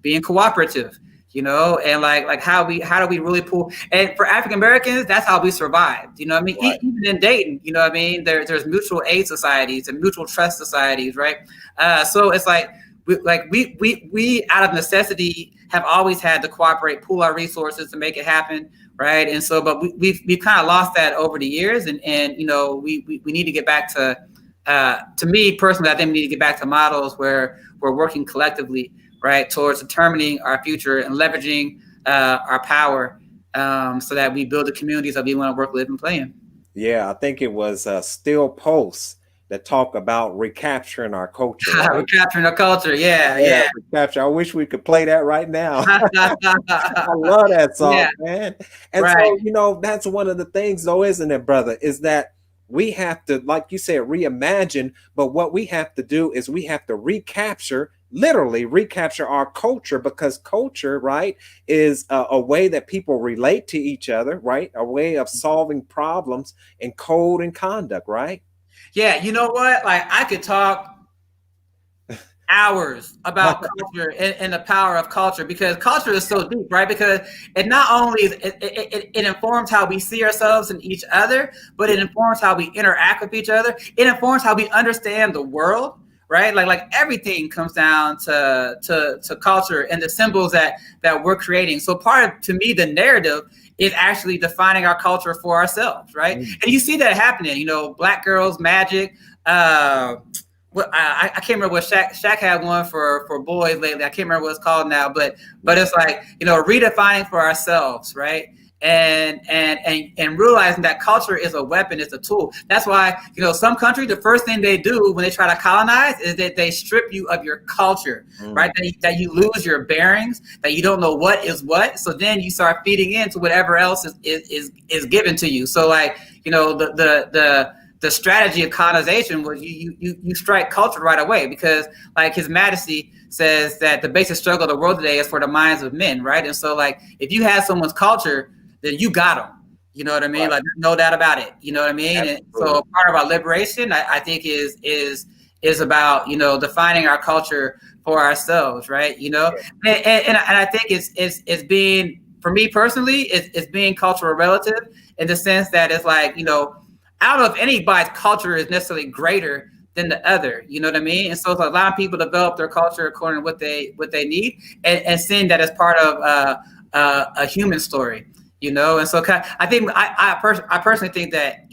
being cooperative, and like how do we really pull, and for African Americans, that's how we survived, Right. Even in Dayton, there's mutual aid societies and mutual trust societies, right? So it's like we out of necessity have always had to cooperate, pool our resources to make it happen, right? And so, but we've kind of lost that over the years, and we need to get back to me personally, I think we need to get back to models where we're working collectively, right, towards determining our future and leveraging our power, so that we build the communities that we want to work, live, and play in. Yeah, I think it was Still Pulse that talk about recapturing our culture, We're right? capturing the culture. Yeah, Yeah, yeah. recapture. I wish we could play that right now. I love that Yeah, song, man. And right. so, that's one of the things, though, isn't it, brother? Is that we have to, like you said, reimagine. But what we have to do is we have to recapture, literally recapture our culture, because culture, right, is a way that people relate to each other, right? A way of solving problems and code and conduct, right? Yeah, you know what? Like I could talk hours about culture and the power of culture, because culture is so deep, right? Because it not only it informs how we see ourselves and each other, but it informs how we interact with each other. It informs how we understand the world, right? Like everything comes down to culture and the symbols that we're creating. So part of, to me, the narrative is actually defining our culture for ourselves, right? And you see that happening, Black girls magic. I can't remember what Shaq had one for boys lately. I can't remember what it's called now, but it's like, redefining for ourselves, right? And realizing that culture is a weapon, it's a tool. That's why, some countries, the first thing they do when they try to colonize is that they strip you of your culture, right? That you lose your bearings, that you don't know what is what. So then you start feeding into whatever else is given to you. So like, the strategy of colonization was you strike culture right away, because like His Majesty says that the basic struggle of the world today is for the minds of men, right? And so like if you have someone's culture, then you got them. You know what I mean? Right. Like no doubt about it. You know what I mean? Absolutely. And so part of our liberation, I think, is about defining our culture for ourselves, right? And I think it's being, for me personally, it's being cultural relative, in the sense that it's like, I don't know if anybody's culture is necessarily greater than the other, you know what I mean? And so a lot of people develop their culture according to what they need, and seeing that as part of a human story, And so I think I personally think that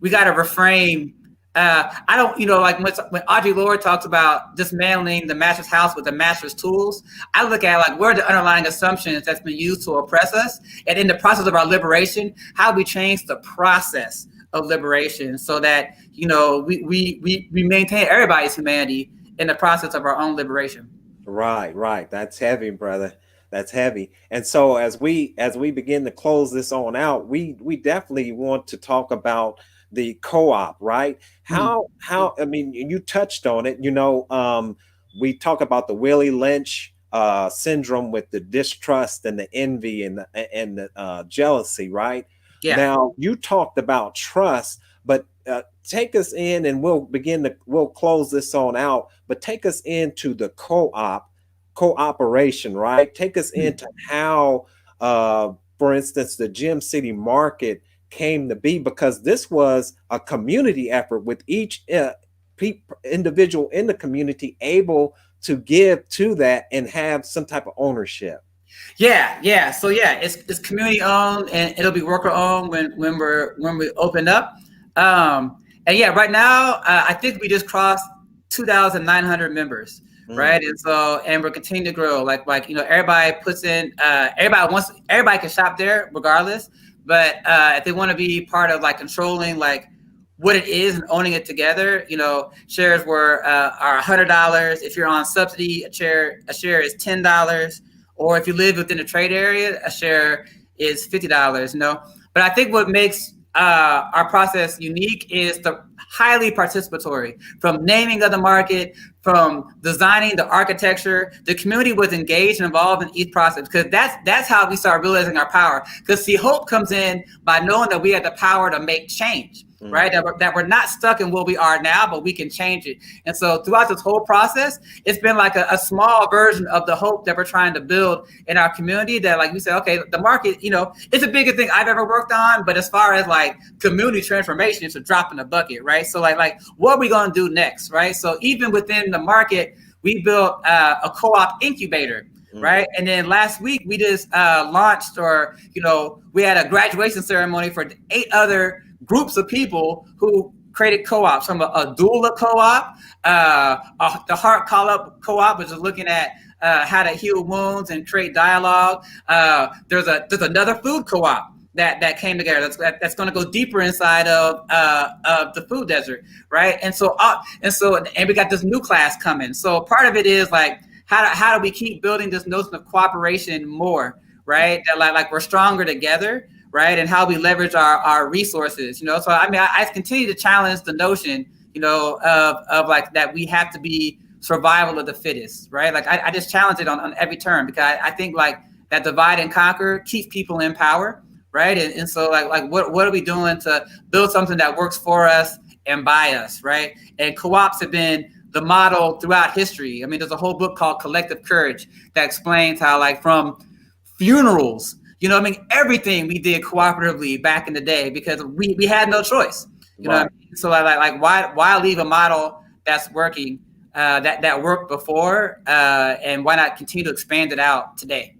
we got to reframe. I don't, like when Audre Lorde talks about dismantling the master's house with the master's tools, I look at like where are the underlying assumptions that's been used to oppress us, and in the process of our liberation, how we change the process of liberation, so that we maintain everybody's humanity in the process of our own liberation. Right. That's heavy, brother. That's heavy. And so as we begin to close this on out, we definitely want to talk about the co-op, right? How I mean, you touched on it. We talk about the Willie Lynch syndrome, with the distrust and the envy and the jealousy, right? Yeah. Now you talked about trust, but take us in, and we'll close this on out. But take us into the cooperation, right? Take us into how, for instance, the Gem City Market came to be, because this was a community effort, with each individual in the community able to give to that and have some type of ownership. Yeah. So yeah, it's community owned, and it'll be worker owned when we open up. And yeah, right now I think we just crossed 2,900 members, right? And so, and we're continuing to grow. Like everybody puts in, everybody can shop there regardless. But if they want to be part of like controlling like what it is and owning it together, shares are $100. If you're on subsidy, a share is $10. Or if you live within a trade area, a share is $50, But I think what makes our process unique is the highly participatory, from naming of the market, from designing the architecture. The community was engaged and involved in each process, because that's how we start realizing our power. Because see, hope comes in by knowing that we have the power to make change. Right, that we're not stuck in where we are now, but we can change it. And so throughout this whole process, it's been like a small version of the hope that we're trying to build in our community. That, like we said, okay, the market, it's a bigger thing I've ever worked on, but as far as like community transformation, it's a drop in the bucket, right? So like what are we going to do next, right? So even within the market, we built a co-op incubator. Right. And then last week we just launched, or, we had a graduation ceremony for 8 other groups of people who created co-ops, from a doula co-op, the heart call-up co-op, which is looking at how to heal wounds and create dialogue. There's another food co-op that came together. That's going to go deeper inside of the food desert, right? And we got this new class coming. So part of it is like how do we keep building this notion of cooperation more, right? That like we're stronger together, right? And how we leverage our resources, you know. So I mean, I continue to challenge the notion, you know, of like that we have to be survival of the fittest, right? Like I just challenge it on every turn, because I think like that divide and conquer keeps people in power, right? And so like what are we doing to build something that works for us and by us, right? And co-ops have been the model throughout history. I mean, there's a whole book called Collective Courage that explains how like from funerals, you know, I mean, everything we did cooperatively back in the day because we had no choice, you know what I mean? So like why leave a model that's working, that worked before, and why not continue to expand it out today?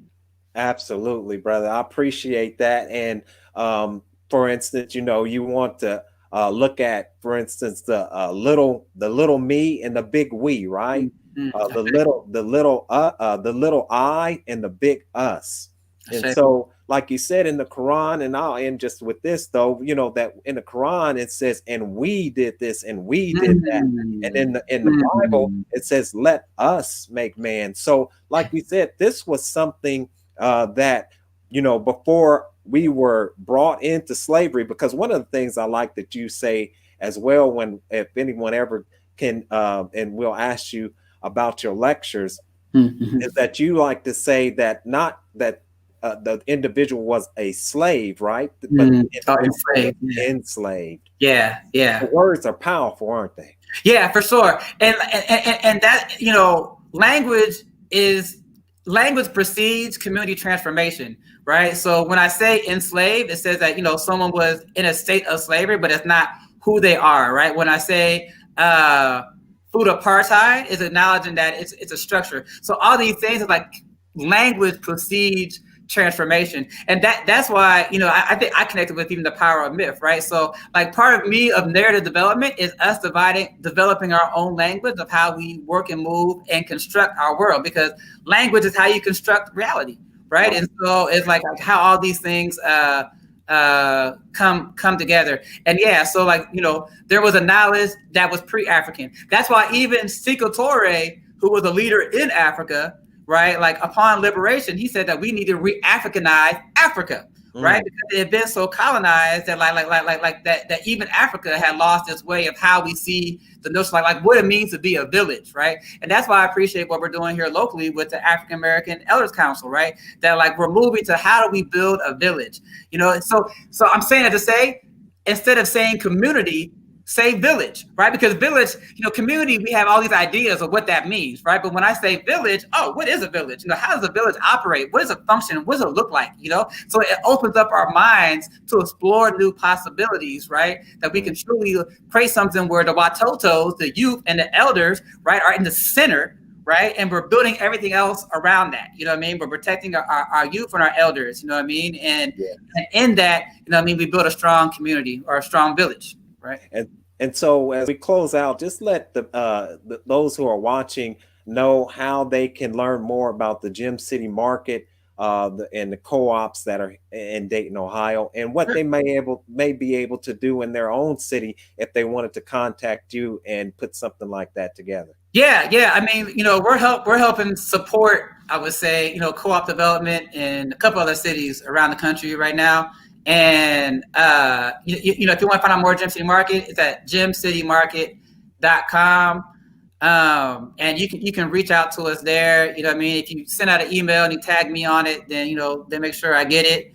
Absolutely, brother. I appreciate that. And for instance, you know, you want to look at, for instance, the little me and the big we, right? The little I and the big us. And so, like you said in the Quran, and I'll end just with this though, you know, that in the Quran it says, and we did this and we did that. And in the Bible, it says, let us make man. So, like we said, this was something that, you know, before we were brought into slavery, because one of the things I like that you say as well, when if anyone ever can, and we'll ask you about your lectures, is that you like to say that not that the individual was a slave, right? But enslaved. Yeah. The words are powerful, aren't they? Yeah, for sure. And that, you know, language precedes community transformation, right? So when I say enslaved, it says that, you know, someone was in a state of slavery, but it's not who they are, right? When I say food apartheid, is acknowledging that it's a structure. So all these things are like language precedes transformation. And that's why, you know, I think I connected with even the power of myth, right? So like part of me of narrative development is us developing our own language of how we work and move and construct our world, because language is how you construct reality, right? And so it's like how all these things come together. And yeah, so like, you know, there was a knowledge that was pre-African. That's why even Sekou Touré, who was a leader in Africa, right? Like upon liberation, he said that we need to re-Africanize Africa, right? Because it had been so colonized that like that even Africa had lost its way of how we see the notion, like what it means to be a village, right? And that's why I appreciate what we're doing here locally with the African American Elders Council, right? That like we're moving to how do we build a village, you know? So I'm saying that to say, instead of saying community, say village, right? Because village, you know, community, we have all these ideas of what that means, right? But when I say village, oh, what is a village? You know, how does a village operate? What does it function? What does it look like? You know, so it opens up our minds to explore new possibilities, right? That we can truly create something where the Watotos, the youth and the elders, right, are in the center, right? And we're building everything else around that, you know what I mean? We're protecting our youth and our elders, you know what I mean? And in that, you know what I mean, we build a strong community or a strong village. Right. And so as we close out, just let those who are watching know how they can learn more about the Gem City Market and the co-ops that are in Dayton, Ohio, and what they may be able to do in their own city if they wanted to contact you and put something like that together. Yeah. I mean, you know, we're helping support, I would say, you know, co-op development in a couple other cities around the country right now. And you know, if you want to find out more Gem City Market, it's at gemcitymarket.com. And you can reach out to us there. You know what I mean? If you send out an email and you tag me on it, then, you know, they make sure I get it.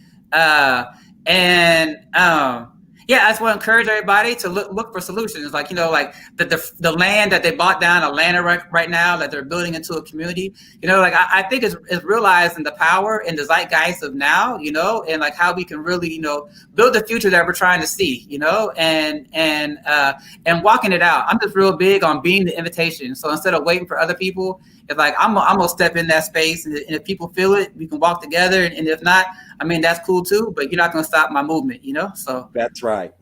Yeah, I just want to encourage everybody to look for solutions. Like, you know, like the land that they bought down Atlanta right now that they're building into a community, you know, like I think it's realizing the power and the zeitgeist of now, you know, and like how we can really, you know, build the future that we're trying to see, you know, and walking it out. I'm just real big on being the invitation. So instead of waiting for other people, it's like I'm gonna step in that space, and if people feel it, we can walk together. And if not, I mean, that's cool too. But you're not gonna stop my movement, you know. So that's right.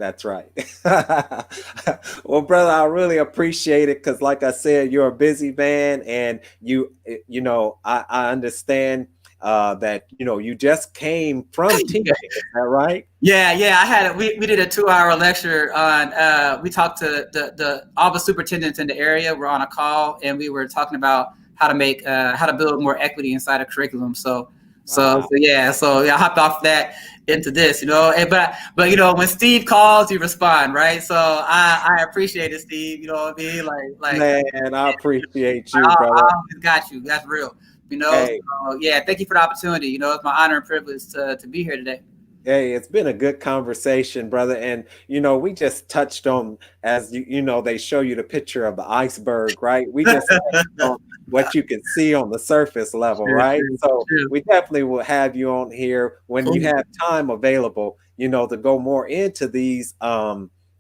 Well, brother, I really appreciate it because, like I said, you're a busy man, and you know, I understand that you just came from teaching. Is that right? Yeah. I had we did a 2-hour lecture on. We talked to all the superintendents in the area. We're on a call, and we were talking about how to build more equity inside a curriculum. So I hopped off that into this, but when Steve calls, you respond, right? So I appreciate it, Steve. You know what I mean? Like man, I appreciate you, brother. I always got you. That's real. Hey. So, thank you for the opportunity. It's my honor and privilege to be here today. Hey, it's been a good conversation, brother. And, we just touched on, as they show you the picture of the iceberg, right? We just touched on what you can see on the surface level, right? So we definitely will have you on here when you have time available, to go more into these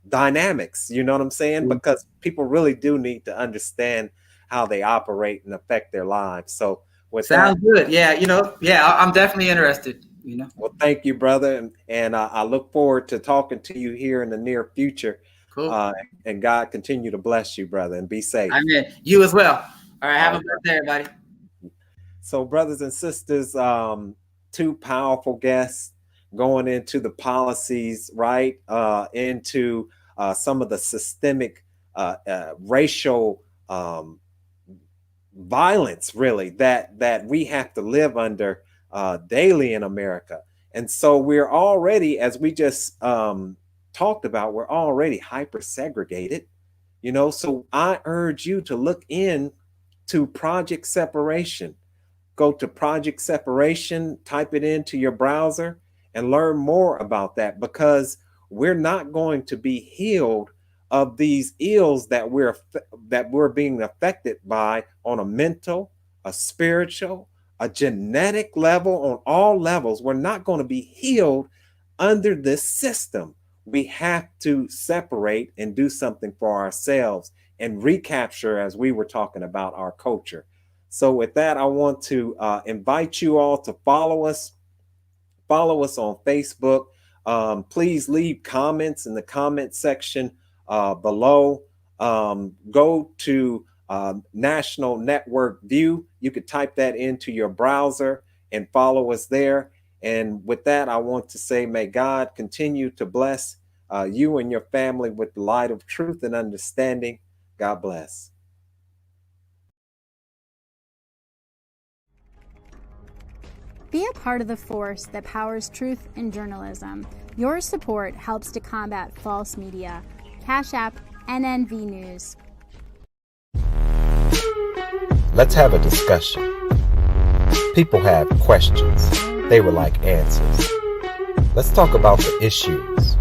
dynamics, you know what I'm saying? Because people really do need to understand how they operate and affect their lives. So with Sounds good. Yeah, I'm definitely interested. Well, thank you, brother. And I look forward to talking to you here in the near future. Cool. And God continue to bless you, brother, and be safe. Amen. You as well. All right. Have a good day, everybody. So, brothers and sisters, 2 powerful guests going into the policies, right? Into some of the systemic racial violence, really, that we have to live under daily in America. And so we're already, as we just talked about, we're already hyper segregated, so I urge you to look in to Project Separation. Go to Project Separation, type it into your browser and learn more about that, because we're not going to be healed of these ills that we're being affected by on a mental, a spiritual, a genetic level, on all levels. We're not going to be healed under this system. We have to separate and do something for ourselves and recapture, as we were talking about, our culture. So with that, I want to invite you all to follow us. Follow us on Facebook. Please leave comments in the comment section below. Go to National Network View. You could type that into your browser and follow us there. And with that, I want to say, may God continue to bless you and your family with the light of truth and understanding. God bless. Be a part of the force that powers truth in journalism. Your support helps to combat false media. Cash App NNV News. Let's have a discussion. People have questions. They would like answers. Let's talk about the issues.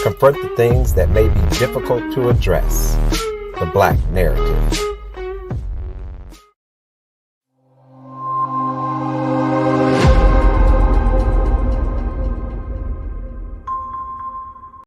Confront the things that may be difficult to address. The Black narrative.